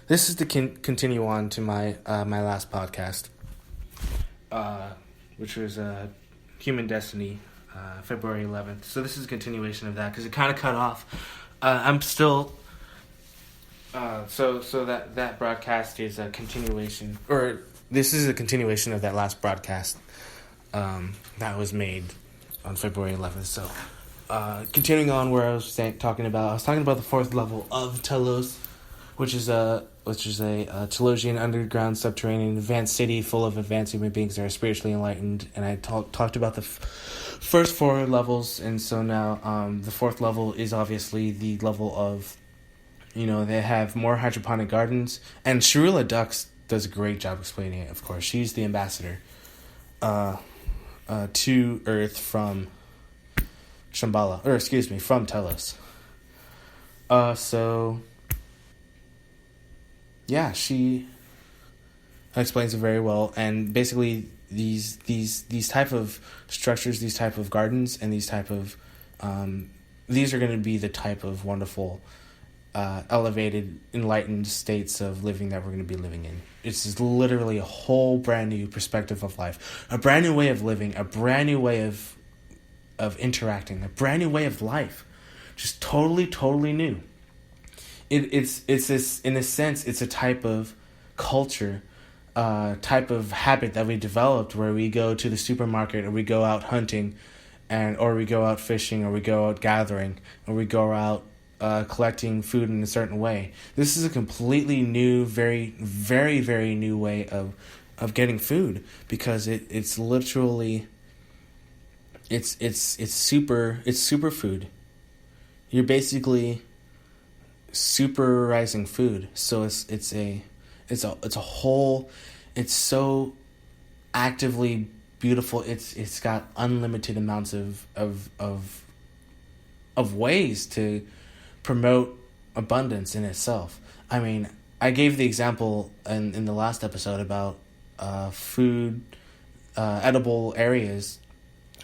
this is to continue on to my my last podcast, which was Human Destiny, February 11th. So this is a continuation of that because it kind of cut off. I'm still. So that broadcast is a continuation, or this is a continuation of that last broadcast that was made on February 11th. So continuing on where I was talking about the fourth level of Telos, which is a Telosian underground subterranean advanced city full of advanced human beings that are spiritually enlightened. And I talked about the first four levels, and so now the fourth level is obviously the level of, they have more hydroponic gardens, and Sharula Dux does a great job explaining it. Of course, she's the ambassador to Earth from Shambhala, from Telos. She explains it very well, and basically these type of structures, these type of gardens, and these type of these are going to be the type of wonderful elevated, enlightened states of living that we're going to be living in. It's literally a whole brand new perspective of life, a brand new way of living, a brand new way of interacting, a brand new way of life, just totally new. It's this, in a sense, it's a type of culture, type of habit that we developed where we go to the supermarket, or we go out hunting, or we go out fishing, or we go out gathering, or we go out collecting food in a certain way. This is a completely new, very, very, very new way of getting food, because it's literally it's superfood. You're basically superizing food. So it's a whole, it's so actively beautiful. It's got unlimited amounts of ways to promote abundance in itself. I mean, I gave the example in the last episode about food, edible areas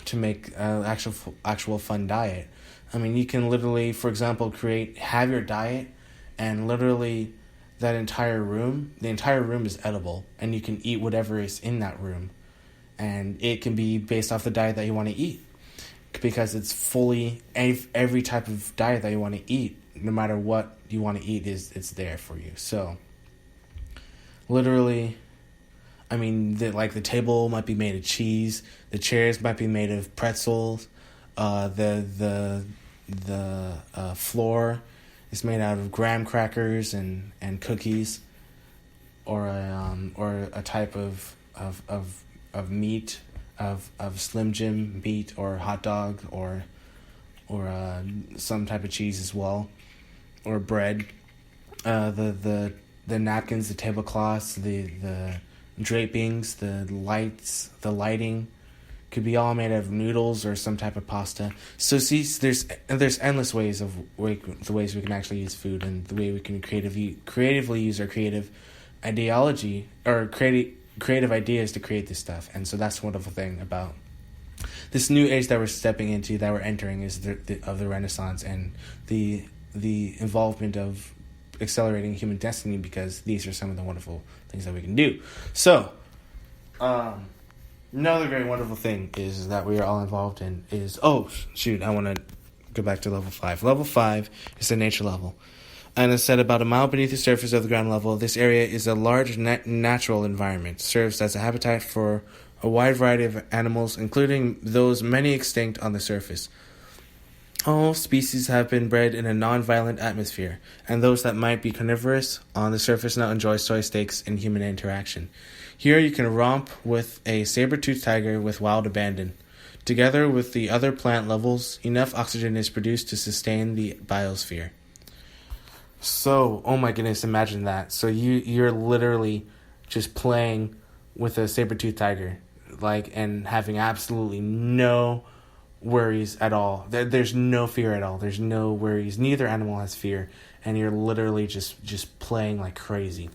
to make actual fun diet. I mean, you can literally, for example, have your diet, and literally the entire room is edible, and you can eat whatever is in that room, and it can be based off the diet that you want to eat, because it's fully every type of diet that you want to eat, no matter what you want to eat, it's there for you. So literally, I mean, the table might be made of cheese, the chairs might be made of pretzels, the floor is made out of graham crackers and cookies, or a type of meat, of Slim Jim meat, or hot dog, or some type of cheese as well, or bread. The napkins, the tablecloths, the drapings, the lights, the lighting could be all made of noodles or some type of pasta. So see, there's endless ways the ways we can actually use food, and the way we can creatively use our creative ideology, or creative ideas to create this stuff. And so that's the wonderful thing about this new age that we're stepping into, that we're entering, is the Renaissance, and the involvement of accelerating human destiny, because these are some of the wonderful things that we can do. So, another very wonderful thing is that we are all involved in is, I want to go back to level 5. Level 5 is the nature level. And it's set about a mile beneath the surface of the ground level. This area is a large natural environment, serves as a habitat for a wide variety of animals, including those many extinct on the surface. All species have been bred in a non-violent atmosphere, and those that might be carnivorous on the surface now enjoy soy steaks and human interaction. Here you can romp with a saber-toothed tiger with wild abandon. Together with the other plant levels, enough oxygen is produced to sustain the biosphere. So, oh my goodness, imagine that. So you're literally just playing with a saber-toothed tiger, and having absolutely no worries at all. There's no fear at all. There's no worries. Neither animal has fear, and you're literally just playing like crazy.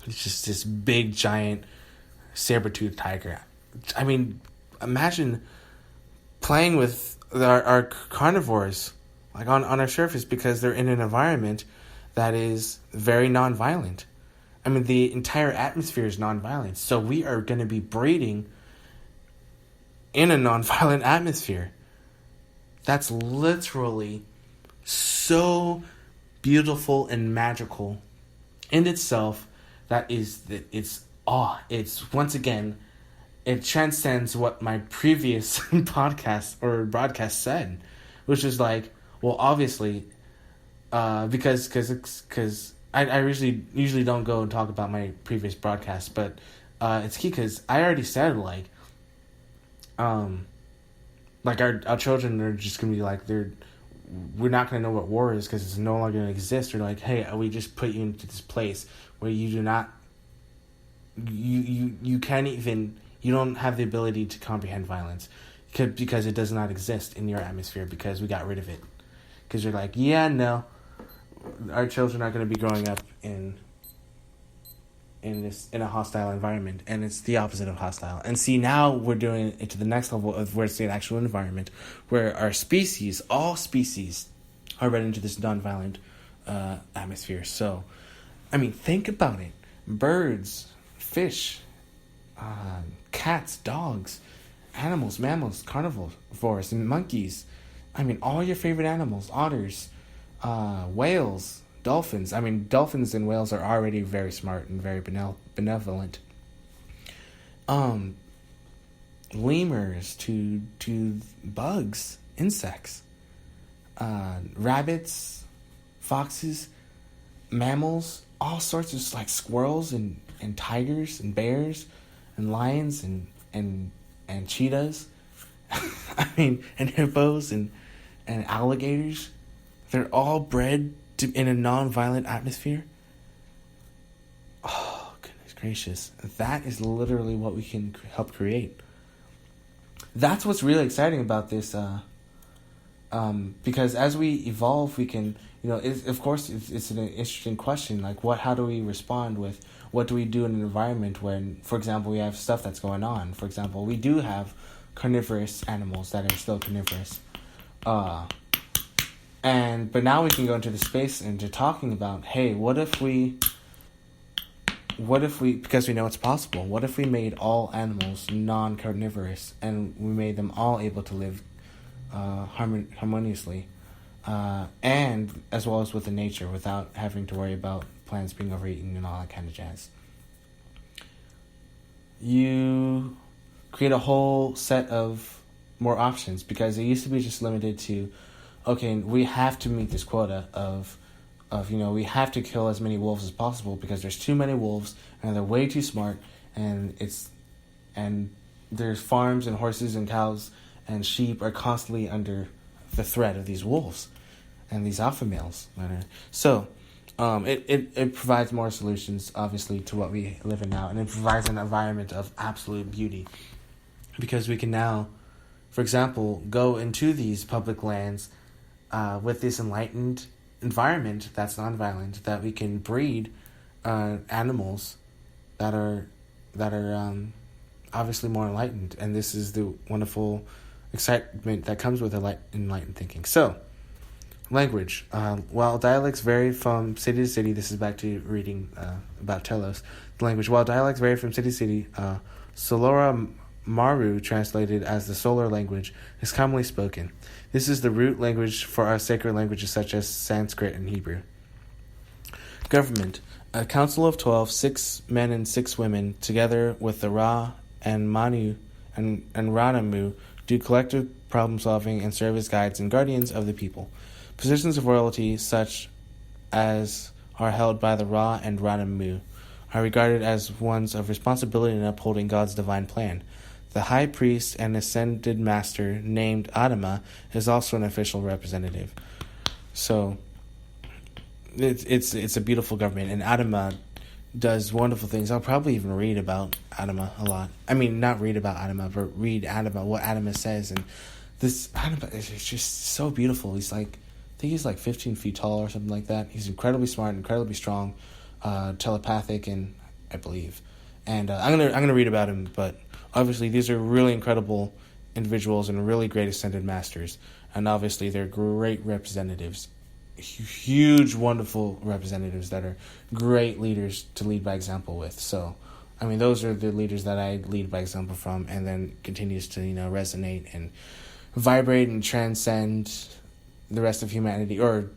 It's just this big giant saber-toothed tiger. I mean, imagine playing with our carnivores on our surface, because they're in an environment that is very non-violent. I mean, the entire atmosphere is nonviolent. So we are going to be breeding in a nonviolent atmosphere. That's literally so beautiful and magical in itself. It's awe. It's, once again, it transcends what my previous podcast or broadcast said, which is like, well, obviously, because I usually don't go and talk about my previous broadcast, but it's key because I already said like our children are just gonna be like, we're not gonna know what war is because it's no longer gonna exist. Or like, hey, we just put you into this place where you do not, you can't even, you don't have the ability to comprehend violence because it does not exist in your atmosphere because we got rid of it. Because you're like, yeah, no, our children are going to be growing up in a hostile environment, and it's the opposite of hostile. And see, now we're doing it to the next level of where it's the actual environment, where our species, all species, are right into this nonviolent atmosphere. So, I mean, think about it: birds, fish, cats, dogs, animals, mammals, carnivores, and monkeys. I mean, all your favorite animals, otters, whales, dolphins. I mean, dolphins and whales are already very smart and very benevolent. Lemurs to bugs, insects, rabbits, foxes, mammals, all sorts of like squirrels and tigers and bears and lions and cheetahs. I mean, and hippos and alligators. They're all bred in a non-violent atmosphere. Oh, goodness gracious. That is literally what we can help create. That's what's really exciting about this. Because as we evolve, we can, of course, it's an interesting question. Like, how do we respond with, what do we do in an environment when, for example, we have stuff that's going on? For example, we do have carnivorous animals that are still carnivorous. But now we can go into the space into talking about, hey, what if we, because we know it's possible, what if we made all animals non-carnivorous and we made them all able to live harmoniously, and as well as with the nature without having to worry about plants being overeaten and all that kind of jazz. You create a whole set of more options, because it used to be just limited to, okay, we have to meet this quota of we have to kill as many wolves as possible because there's too many wolves and they're way too smart, and there's farms and horses and cows and sheep are constantly under the threat of these wolves and these alpha males. So it provides more solutions, obviously, to what we live in now, and it provides an environment of absolute beauty, because we can now, for example, go into these public lands with this enlightened environment that's nonviolent, that we can breed animals that are obviously more enlightened, and this is the wonderful excitement that comes with enlightened thinking. So, language. While dialects vary from city to city, this is back to reading about Telos. The language. While dialects vary from city to city, Solora Maru, translated as the solar language, is commonly spoken. This is the root language for our sacred languages such as Sanskrit and Hebrew. Government. A council of 12, 6 men and 6 women, together with the Ra and Manu and Ranamu, do collective problem solving and serve as guides and guardians of the people. Positions of royalty, such as are held by the Ra and Ranamu, are regarded as ones of responsibility in upholding God's divine plan. The high priest and ascended master, named Adama, is also an official representative. So it's a beautiful government, and Adama does wonderful things. I'll probably even read about Adama a lot. I mean, not read about Adama, but read Adama, what Adama says. And this Adama is just so beautiful. He's like, I think he's like 15 feet tall or something like that. He's incredibly smart, incredibly strong, telepathic, and I believe. And I'm gonna read about him, but obviously these are really incredible individuals and really great ascended masters, and obviously they're great representatives huge, wonderful representatives that are great leaders to lead by example with. So, I mean, those are the leaders that I lead by example from, and then continues to, resonate and vibrate and transcend the rest of humanity, or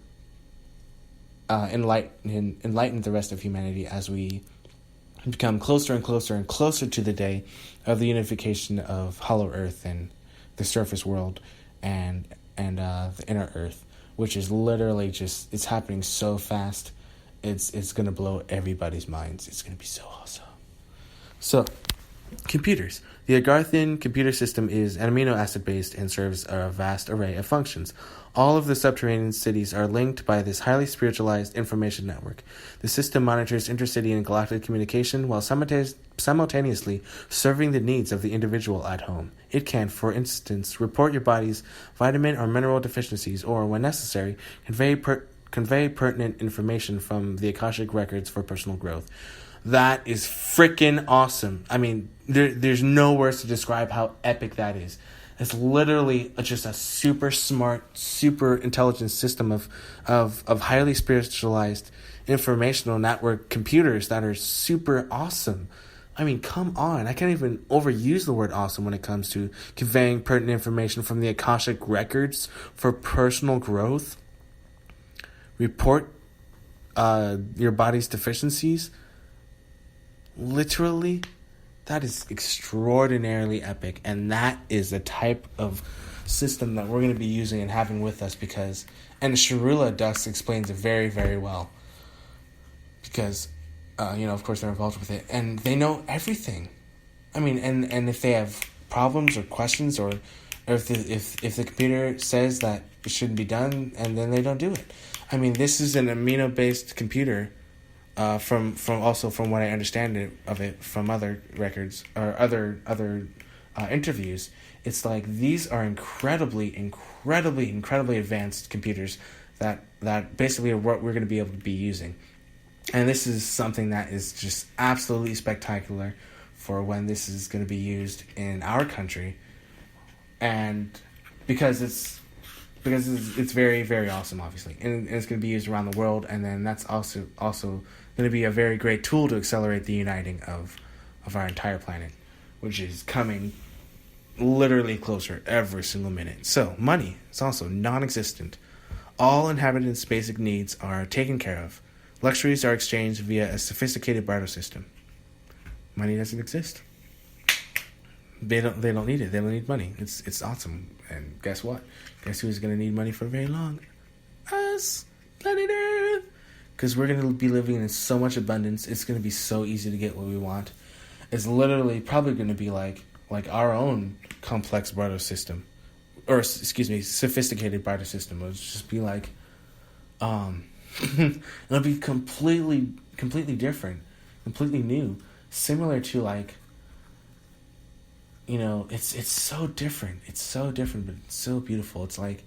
enlighten the rest of humanity as we become closer and closer and closer to the day of the unification of Hollow Earth and the surface world and the inner Earth, which is literally just, it's happening so fast. It's gonna blow everybody's minds. It's gonna be so awesome. So, computers. The Agarthan computer system is an amino acid based and serves a vast array of functions. All of the subterranean cities are linked by this highly spiritualized information network. The system monitors intercity and galactic communication while simultaneously serving the needs of the individual at home. It can, for instance, report your body's vitamin or mineral deficiencies, or, when necessary, convey pertinent information from the Akashic records for personal growth. That is freaking awesome. I mean, there's no words to describe how epic that is. It's literally just a super smart, super intelligent system of highly spiritualized informational network computers that are super awesome. I mean, come on. I can't even overuse the word awesome when it comes to conveying pertinent information from the Akashic records for personal growth. Report your body's deficiencies. Literally, that is extraordinarily epic, and that is the type of system that we're going to be using and having with us, and Sharula Dust explains it very, very well, because, of course they're involved with it, and they know everything. I mean, and if they have problems or questions, or if the computer says that it shouldn't be done, and then they don't do it. I mean, this is an amino-based computer. From what I understand of it from other records or other interviews, it's like these are incredibly advanced computers that basically are what we're going to be able to be using, and this is something that is just absolutely spectacular for when this is going to be used in our country, and because it's very, very awesome, obviously, and it's going to be used around the world, and then that's also going to be a very great tool to accelerate the uniting of our entire planet, which is coming literally closer every single minute. So, money is also non-existent. All inhabitants' basic needs are taken care of. Luxuries are exchanged via a sophisticated barter system. Money doesn't exist. They don't need it. They don't need money. It's awesome. And guess what? Guess who's going to need money for very long? Us, planet Earth. Because we're going to be living in so much abundance. It's going to be so easy to get what we want. It's literally probably going to be like our own complex barter system, or sophisticated barter system. It'll just be like, it'll be completely different, completely new, similar to it's so different. It's so different, but it's so beautiful. It's like,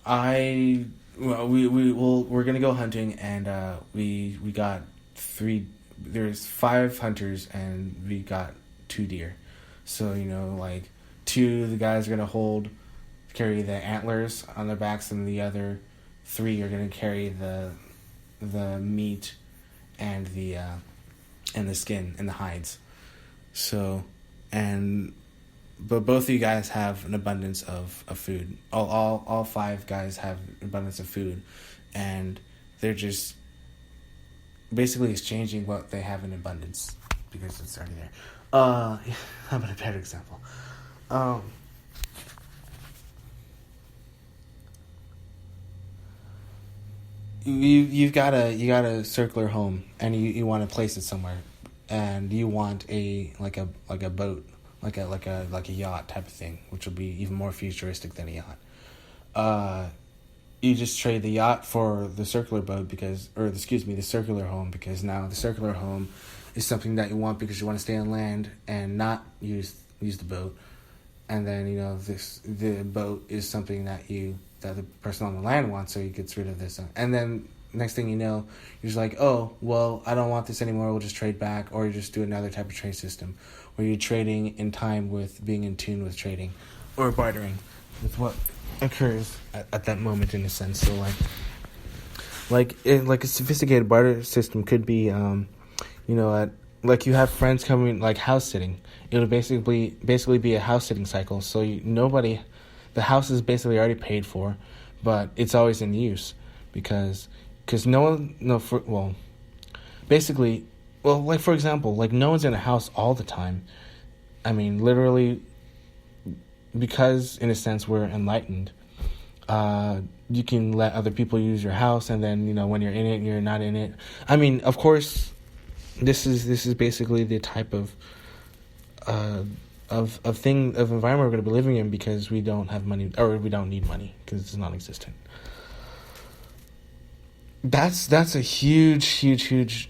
we're gonna go hunting, and we got there's 5 hunters, and we got 2 deer. So, two of the guys are gonna carry the antlers on their backs, and the other 3 are gonna carry the meat and the skin and the hides. So, but both of you guys have an abundance of food. All 5 guys have an abundance of food, and they're just basically exchanging what they have in abundance because it's already there. How about a better example? You got a circular home, and you want to place it somewhere, and you want a boat. Like a yacht type of thing, which will be even more futuristic than a yacht. You just trade the yacht for the circular boat the circular home, because now the circular home is something that you want because you want to stay on land and not use the boat. And then the boat is something that the person on the land wants, so he gets rid of this. And then next thing you know, you're just like, oh, well, I don't want this anymore, we'll just trade back, or you just do another type of trade system where you're trading in time with being in tune with trading or bartering. with what occurs at that moment, in a sense. So like a sophisticated barter system could be, like you have friends coming, like house sitting. It'll basically be a house sitting cycle. So the house is basically already paid for, but it's always in use because no one no for well basically well like for example, like no one's in a house all the time. I mean, literally, because in a sense we're enlightened. You can let other people use your house, and then when you're in it, you're not in it. I mean, of course, this is basically the type of environment we're going to be living in, because we don't have money, or we don't need money, because it's non-existent. That's a huge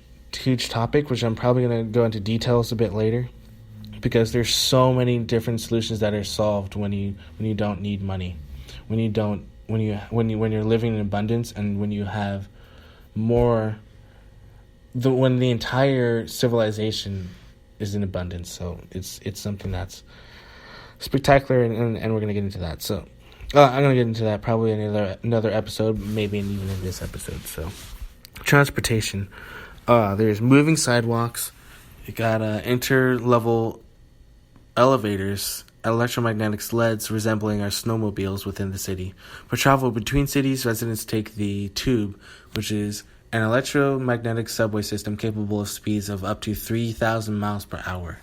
topic, which I'm probably going to go into details a bit later, because there's so many different solutions that are solved when you don't need money, when you're living in abundance, and when you have more, when the entire civilization is in abundance. So it's something that's spectacular, and we're gonna get into that. So I'm gonna get into that probably in another episode, maybe even in this episode. So transportation, there's moving sidewalks. You got inter-level elevators, electromagnetic sleds resembling our snowmobiles within the city. For travel between cities, residents take the tube, which is an electromagnetic subway system capable of speeds of up to 3,000 miles per hour.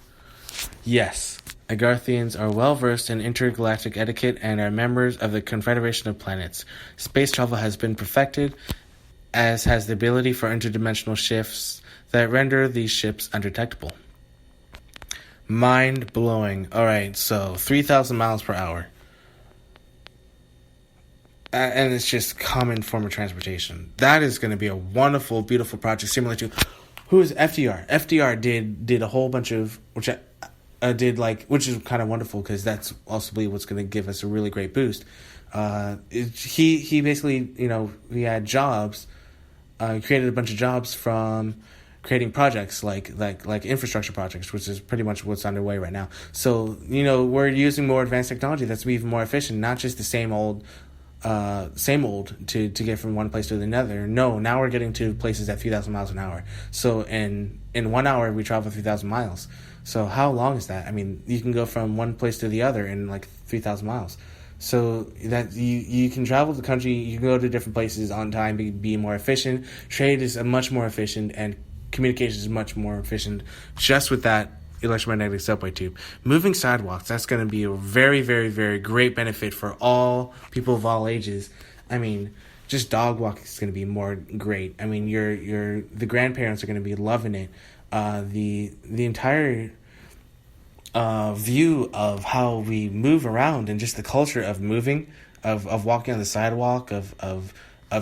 Yes, Agarthians are well versed in intergalactic etiquette and are members of the Confederation of Planets. Space travel has been perfected, as has the ability for interdimensional shifts that render these ships undetectable. Mind blowing. Alright, so 3,000 miles per hour. And it's just common form of transportation. That is going to be a wonderful, beautiful project similar to, who is FDR? FDR did a whole bunch of, which which is kind of wonderful, because that's possibly what's going to give us a really great boost. He basically, he had jobs, created a bunch of jobs from creating projects like infrastructure projects, which is pretty much what's underway right now. So, we're using more advanced technology that's even more efficient, not just the same old to get from one place to another. No, now we're getting to places at 3,000 miles an hour. So in 1 hour, we travel 3,000 miles. So how long is that? I mean, you can go from one place to the other in like 3,000 miles. So that you can travel the country, you can go to different places on time, be more efficient. Trade is much more efficient, and communication is much more efficient just with that electromagnetic subway tube. Moving sidewalks, that's going to be a very, very, very great benefit for all people of all ages. I mean, just dog walking is going to be more great. I mean, the grandparents are going to be loving it. The entire view of how we move around, and just the culture of moving, of walking on the sidewalk, of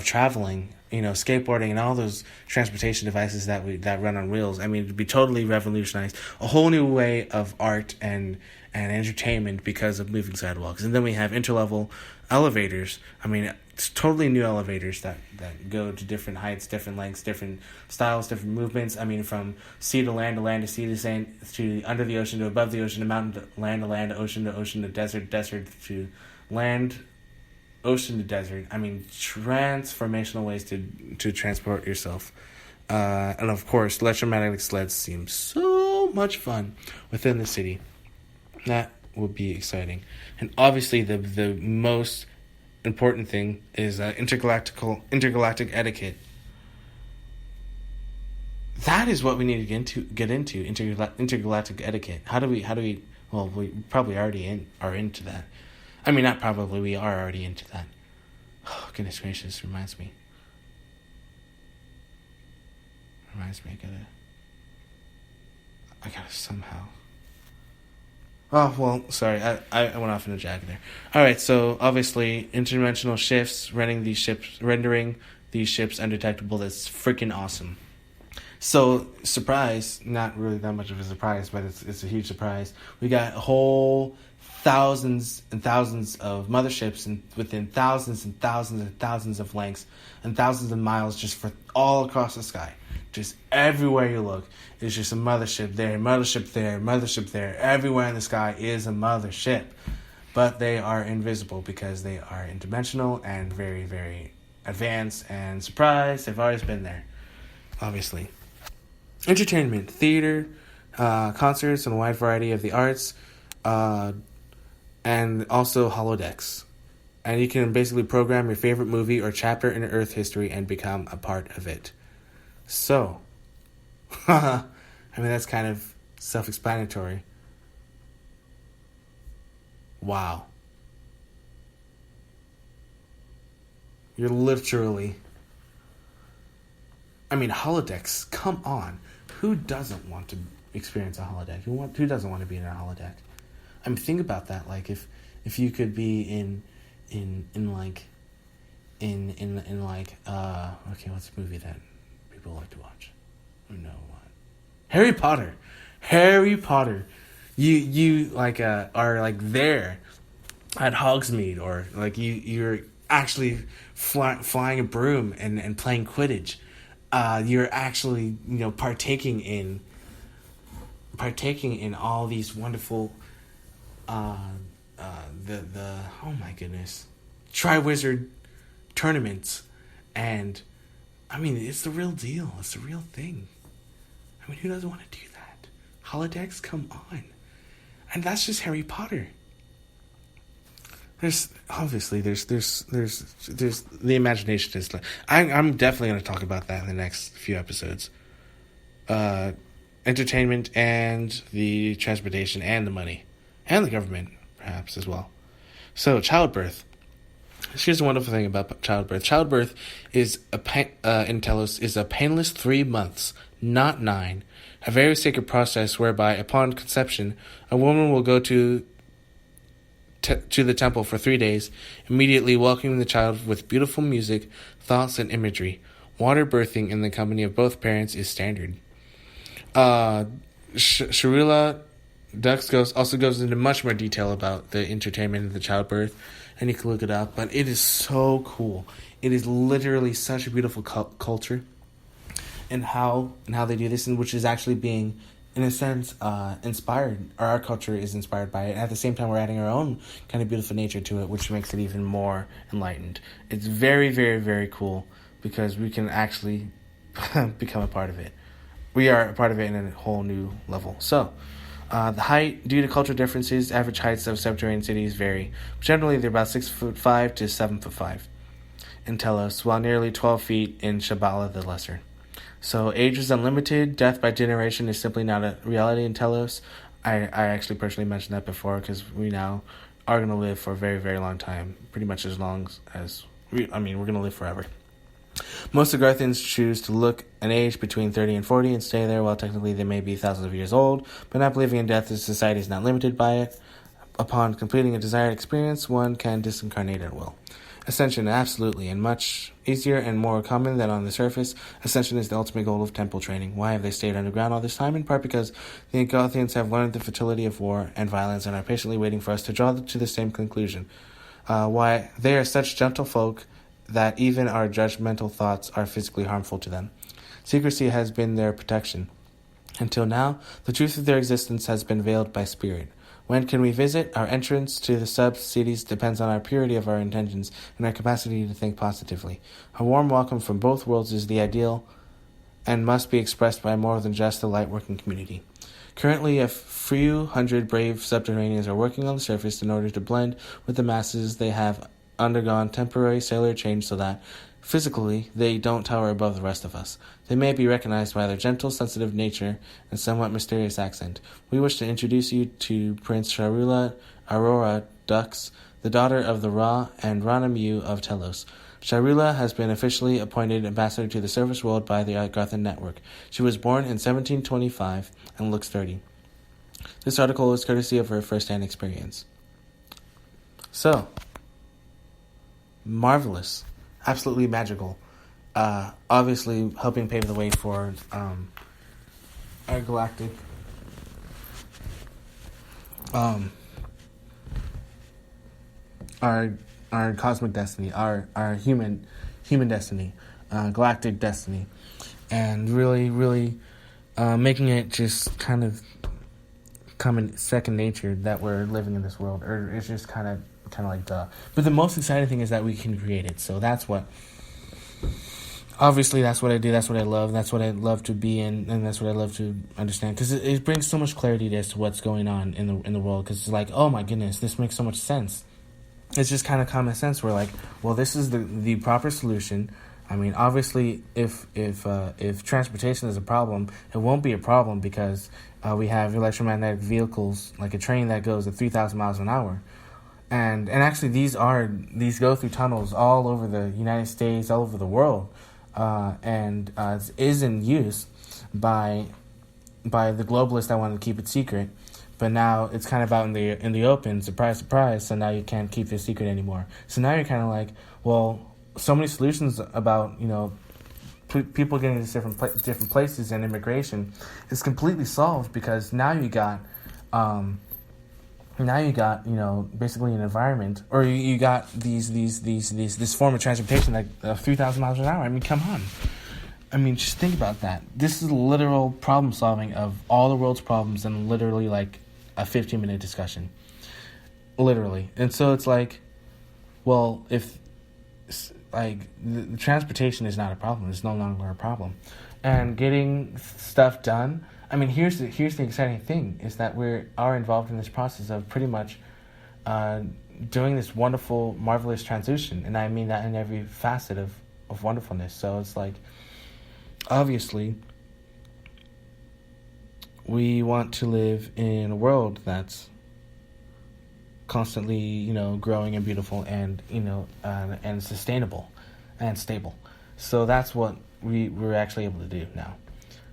traveling, skateboarding, and all those transportation devices that run on wheels. I mean, it'd be totally revolutionized. A whole new way of art and entertainment because of moving sidewalks. And then we have interlevel elevators. I mean, it's totally new elevators that go to different heights, different lengths, different styles, different movements. I mean, from sea to land to sea to sand, to under the ocean to above the ocean, to mountain to land, ocean to desert to land, ocean to desert. I mean, transformational ways to transport yourself. And of course, electromagnetic sleds seem so much fun within the city. That would be exciting. And obviously, the most important thing is intergalactic etiquette. That is what we need to get into intergalactic etiquette. How do we? Well, we probably already are into that. I mean, not probably, we are already into that. Oh, goodness gracious, reminds me, I gotta somehow. Oh, well, sorry, I went off in a jag there. Alright, so, obviously, interdimensional shifts, rendering these ships undetectable, that's freaking awesome. So, surprise, not really that much of a surprise, but it's a huge surprise. We got whole thousands and thousands of motherships, and within thousands and thousands and thousands of lengths and thousands of miles, just for all across the sky. Just everywhere you look, there's just a mothership there, mothership there, mothership there. Everywhere in the sky is a mothership. but they are invisible because they are interdimensional and very, very advanced. And surprise, they've always been there, obviously. Entertainment, theater, concerts, and a wide variety of the arts, and also holodecks. And you can basically program your favorite movie or chapter in Earth history and become a part of it. So, I mean, that's kind of self-explanatory. Wow. You're literally... I mean, holodecks, come on. Who doesn't want to experience a holodeck? Who doesn't want to be in a holodeck? I mean, think about that. Like, if you could be in what's a movie that people like to watch? I don't know what. Harry Potter. You like are like there at Hogsmeade, or like you're actually flying a broom and playing Quidditch. You're actually partaking in all these wonderful the oh my goodness, Triwizard tournaments, and I mean, it's the real deal. It's the real thing. I mean, who doesn't want to do that? Holodecks, come on. And that's just Harry Potter. There's obviously there's the imagination is. I'm definitely going to talk about that in the next few episodes. Entertainment and the transportation and the money and the government perhaps as well. So childbirth. Here's the wonderful thing about childbirth. Childbirth is in Telos is a painless 3 months, not 9. A very sacred process whereby, upon conception, a woman will go to the temple for 3 days, immediately welcoming the child with beautiful music, thoughts, and imagery. Water birthing in the company of both parents is standard. Sharila Dux also goes into much more detail about the entertainment of the childbirth, and you can look it up, but it is so cool. It is literally such a beautiful culture, and how they do this, and which is actually being, in a sense, inspired, or our culture is inspired by it. And at the same time, we're adding our own kind of beautiful nature to it, which makes it even more enlightened. It's very, very, very cool, because we can actually become a part of it. We are a part of it in a whole new level. So, the height, due to cultural differences, average heights of subterranean cities vary. Generally, they're about 6'5" to 7'5" in Telos, while nearly 12 feet in Shabala the Lesser. So, age is unlimited. Death by generation is simply not a reality in Telos. I actually personally mentioned that before, because we now are going to live for a very, very long time. Pretty much as long as we're going to live forever. Most Agarthans choose to look an age between 30 and 40 and stay there, while technically they may be thousands of years old, but not believing in death, as society is not limited by it. Upon completing a desired experience, one can disincarnate at will. Ascension, absolutely, and much easier and more common than on the surface. Ascension is the ultimate goal of temple training. Why have they stayed underground all this time? In part because the Agarthans have learned the futility of war and violence and are patiently waiting for us to draw to the same conclusion. Why they are such gentle folk that even our judgmental thoughts are physically harmful to them. Secrecy has been their protection. Until now, the truth of their existence has been veiled by spirit. When can we visit? Our entrance to the sub-cities depends on our purity of our intentions and our capacity to think positively. A warm welcome from both worlds is the ideal and must be expressed by more than just the light-working community. Currently, a few hundred brave subterraneans are working on the surface in order to blend with the masses. They have undergone temporary cellular change so that, physically, they don't tower above the rest of us. They may be recognized by their gentle, sensitive nature and somewhat mysterious accent. We wish to introduce you to Prince Sharula Aurora Dux, the daughter of the Ra and Rana Mu of Telos. Sharula has been officially appointed ambassador to the surface world by the Garthan Network. She was born in 1725 and looks 30. This article is courtesy of her first-hand experience. So, marvelous, absolutely magical. Obviously, helping pave the way for our galactic, our cosmic destiny, our human destiny, galactic destiny, and really, really making it just kind of becoming second nature that we're living in this world, or it's just kind of like duh. But the most exciting thing is that we can create it. So that's what. Obviously, that's what I do. That's what I love. That's what I love to be in, and that's what I love to understand. Because it brings so much clarity as to what's going on in the world. Because it's like, oh my goodness, this makes so much sense. It's just kind of common sense. We're like, well, this is the proper solution. I mean, obviously, if transportation is a problem, it won't be a problem because we have electromagnetic vehicles, like a train that goes at 3,000 miles an hour. And actually, these go through tunnels all over the United States, all over the world. And is in use by the globalists that want to keep it secret, but now it's kind of out in the open. Surprise, surprise! So now you can't keep it secret anymore. So now you're kind of like, well, so many solutions about people getting to different places and immigration is completely solved because now you got basically an environment, or you got this form of transportation like 3,000 miles an hour. I mean, come on. I mean, just think about that. This is literal problem solving of all the world's problems in literally like a 15-minute discussion. Literally. And so it's like, well, if like the transportation is not a problem, it's no longer a problem. And getting stuff done, I mean, here's the exciting thing is that we are involved in this process of pretty much doing this wonderful, marvelous transition, and I mean that in every facet of wonderfulness. So it's like, obviously, we want to live in a world that's constantly, growing and beautiful and and sustainable and stable. So that's what we're actually able to do now.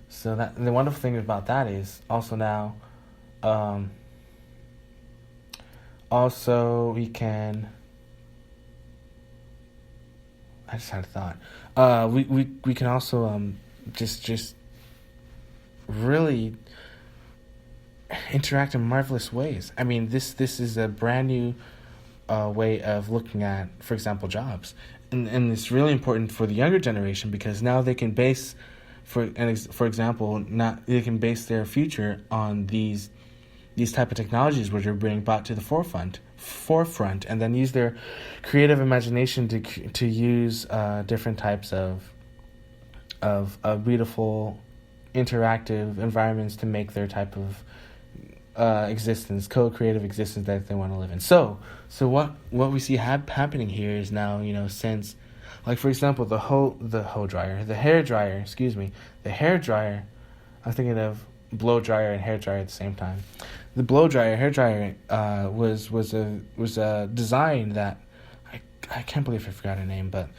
So that the wonderful thing about that is also now, also we can. I just had a thought. We can also just really interact in marvelous ways. I mean, this is a brand new way of looking at, for example, jobs, and it's really important for the younger generation because now they can base. For example, they can base their future on these type of technologies which are being brought to the forefront, and then use their creative imagination to use different types of beautiful, interactive environments to make their type of existence, co-creative existence that they want to live in. So what we see happening here is now, since. Like, for example, the hair dryer. I'm thinking of blow dryer and hair dryer at the same time. The blow dryer, hair dryer, was a design that I can't believe I forgot her name, but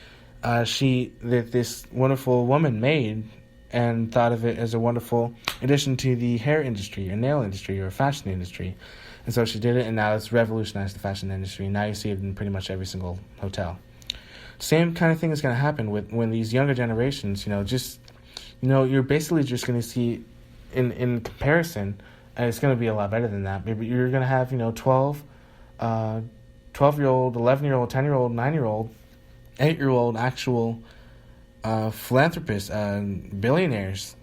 this wonderful woman made and thought of it as a wonderful addition to the hair industry or nail industry or fashion industry. And so she did it, and now it's revolutionized the fashion industry. Now you see it in pretty much every single hotel. Same kind of thing is going to happen when these younger generations, you're basically just going to see in comparison, and it's going to be a lot better than that. Maybe you're going to have, 12-year-old, 11-year-old, 10-year-old, 9-year-old, 8-year-old actual philanthropists, billionaires,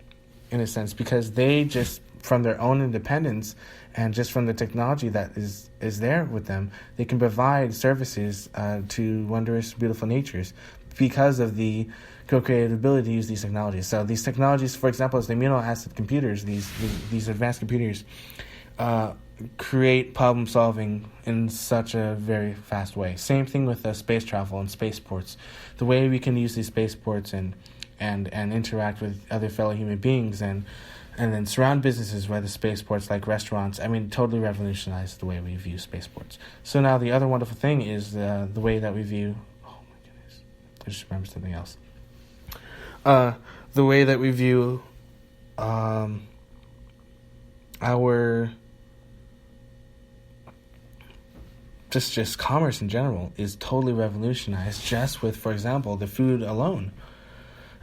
in a sense, because they just, from their own independence and just from the technology that is there with them, they can provide services to wondrous, beautiful natures because of the co-creative ability to use these technologies. So these technologies, for example, as the amino acid computers, these advanced computers, create problem solving in such a very fast way. Same thing with space travel and spaceports. The way we can use these spaceports and interact with other fellow human beings and then surround businesses where the spaceports, like restaurants, totally revolutionized the way we view spaceports. So now the other wonderful thing is the way that we view. Oh my goodness, I just remembered something else. The way that we view our just commerce in general is totally revolutionized just with, for example, the food alone.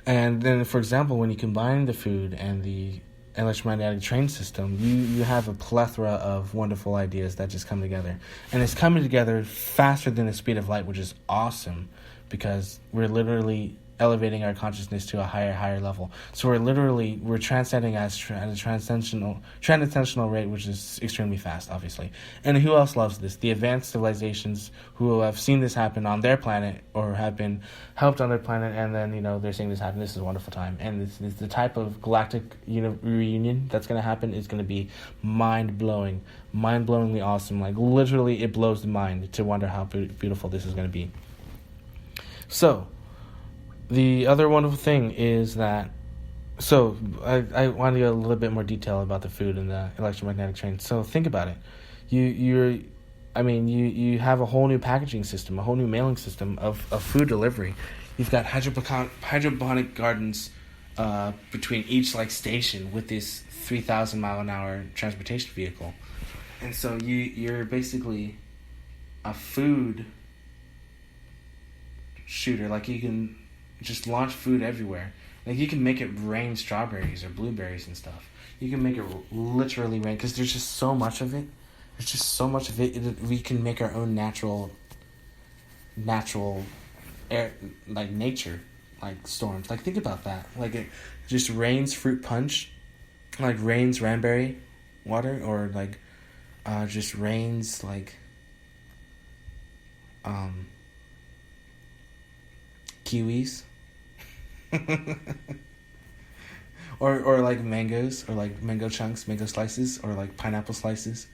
And then, for example, when you combine the food and the electromagnetic train system, you have a plethora of wonderful ideas that just come together. And it's coming together faster than the speed of light, which is awesome because we're literally elevating our consciousness to a higher level. So we're transcending at a transcendental rate, which is extremely fast, obviously. And who else loves this? The advanced civilizations who have seen this happen on their planet or have been helped on their planet, and then they're seeing this happen. This is a wonderful time, and this is the type of galactic reunion that's going to happen. Is going to be mind-blowingly awesome. Like literally, it blows the mind to wonder how beautiful this is going to be. So, the other wonderful thing is that, I want to get a little bit more detail about the food and the electromagnetic train. So think about it. You have a whole new packaging system, a whole new mailing system of food delivery. You've got hydroponic gardens between each station with this 3,000 mile an hour transportation vehicle, and so you're basically a food shooter. Like you can just launch food everywhere. Like you can make it rain strawberries or blueberries and stuff. You can make it literally rain because there's just so much of it. There's just so much of it. We can make our own natural air, like nature, like storms. Like think about that. Like it just rains fruit punch, like rains cranberry water, or like just rains kiwis. or like mangoes, or like mango chunks, mango slices, or like pineapple slices,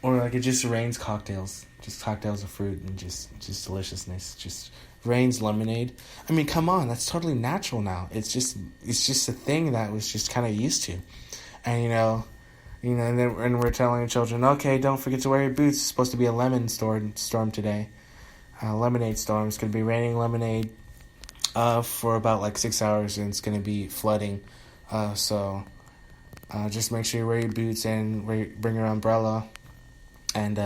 or like it just rains cocktails of fruit and just deliciousness. Just rains lemonade. I mean, come on, that's totally natural now. It's just a thing that was just kind of used to, and and we're telling children, okay, don't forget to wear your boots. It's supposed to be a lemon storm today, lemonade storm. It's gonna be raining lemonade for about 6 hours, and it's going to be flooding. So just make sure you wear your boots and bring your umbrella, and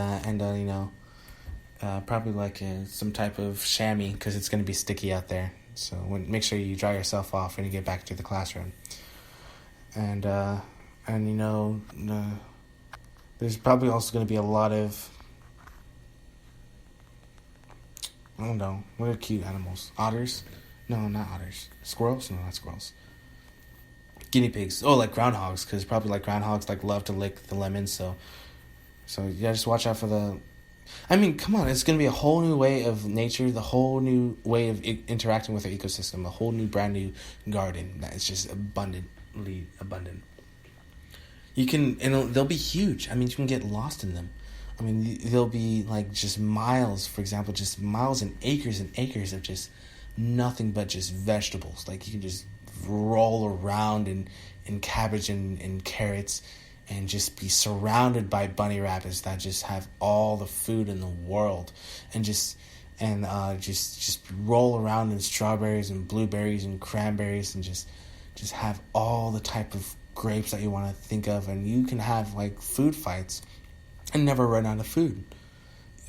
probably some type of chamois because it's going to be sticky out there. So make sure you dry yourself off when you get back to the classroom. And there's probably also going to be a lot of, I don't know, what are cute animals? Otters? No, not otters. Squirrels? No, not squirrels. Guinea pigs. Oh, like groundhogs, because probably groundhogs love to lick the lemons. So yeah, just watch out for the. I mean, come on, it's gonna be a whole new way of nature, the whole new way of interacting with our ecosystem, a whole new, brand new garden that is just abundantly abundant. You can, and they'll be huge. I mean, you can get lost in them. I mean, they'll be just miles, for example, just miles and acres of just nothing but just vegetables. You can just roll around in cabbage and carrots and just be surrounded by bunny rabbits that just have all the food in the world, and just roll around in strawberries and blueberries and cranberries, and just have all the type of grapes that you want to think of, and you can have food fights and never run out of food.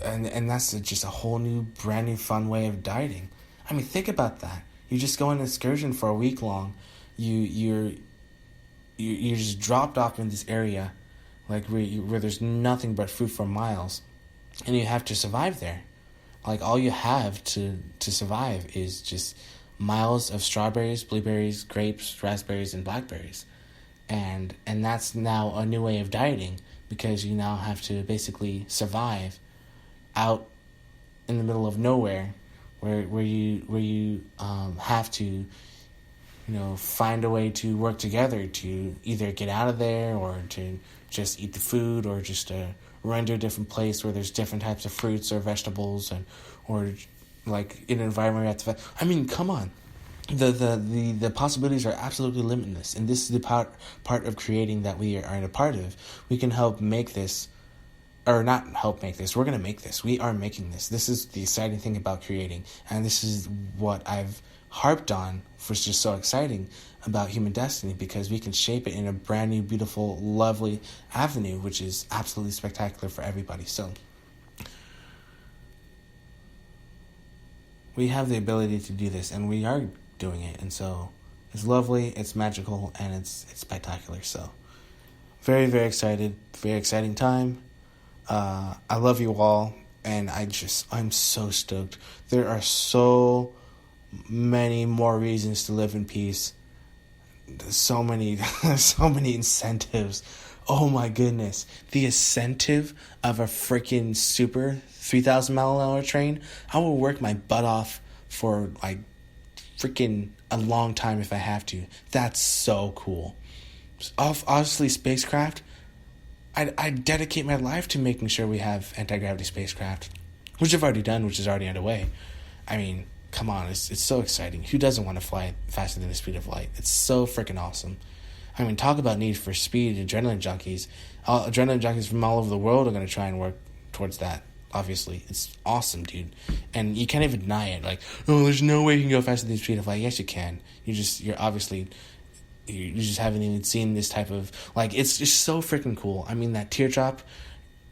And that's just a whole new, brand new, fun way of dieting. I mean, think about that. You just go on an excursion for a week long. You're just dropped off in this area, where there's nothing but food for miles, and you have to survive there. All you have to survive is just miles of strawberries, blueberries, grapes, raspberries, and blackberries, and that's now a new way of dieting, because you now have to basically survive out in the middle of nowhere, where you have to find a way to work together to either get out of there, or to just eat the food, or just to run to a different place where there's different types of fruits or vegetables, or in an environment where you have to. I mean, come on. The possibilities are absolutely limitless, and this is the part of creating that we are a part of. We can help make this, or not help make this. We're going to make this. We are making this. This is the exciting thing about creating, and this is what I've harped on for just so exciting about human destiny, because we can shape it in a brand new, beautiful, lovely avenue, which is absolutely spectacular for everybody. So we have the ability to do this, and we are doing it, and so it's lovely, it's magical, and it's spectacular. So very, very excited, very exciting time. I love you all, and I'm so stoked. There are so many more reasons to live in peace. There's so many, so many incentives. Oh my goodness. The incentive of a freaking super 3,000 mile an hour train. I will work my butt off for like freaking a long time if I have to. That's so cool. Obviously, spacecraft. I dedicate my life to making sure we have anti-gravity spacecraft, which I've already done, which is already underway. I mean, come on, it's so exciting. Who doesn't want to fly faster than the speed of light? It's so freaking awesome. I mean, talk about need for speed. Adrenaline junkies from all over the world are going to try and work towards that. Obviously, it's awesome, dude, and you can't even deny it. Like, oh, there's no way you can go faster than the speed of light. Yes, you can. You just haven't even seen this type of, like, it's just so freaking cool. I mean, that teardrop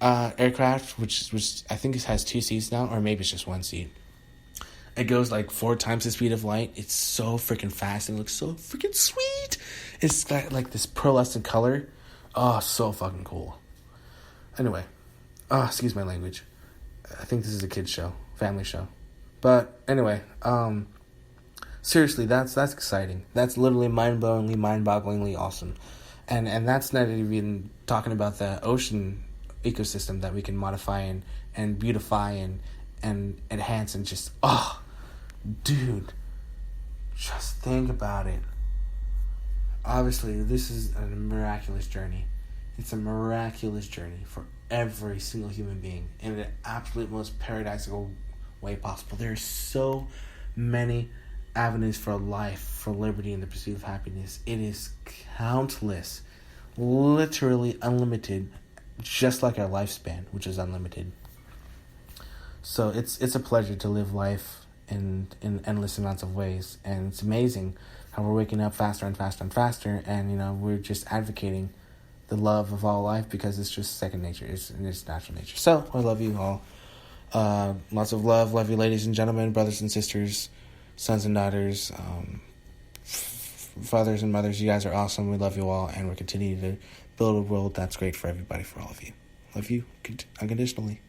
aircraft, which I think it has 2 seats now, or maybe it's just 1 seat. It goes like 4 times the speed of light. It's so freaking fast and it looks so freaking sweet. It's got like this pearlescent color. Oh, so fucking cool. Anyway, excuse my language. I think this is a kid's show, family show. But anyway, seriously, that's exciting. That's literally mind-bogglingly awesome. And that's not even talking about the ocean ecosystem that we can modify and beautify and enhance and just, dude, just think about it. Obviously, this is a miraculous journey. It's a miraculous journey for every single human being in the absolute most paradisical way possible. There are so many avenues for life, for liberty, and the pursuit of happiness. It is countless, literally unlimited, just like our lifespan, which is unlimited. So it's a pleasure to live life in endless amounts of ways, and it's amazing how we're waking up faster and faster and faster, and we're just advocating the love of all life because it's just second nature, it's natural nature. So I love you all. Lots of love you, ladies and gentlemen, brothers and sisters, sons and daughters, fathers and mothers. You guys are awesome. We love you all, and we're continuing to build a world that's great for everybody, for all of you. Love you unconditionally.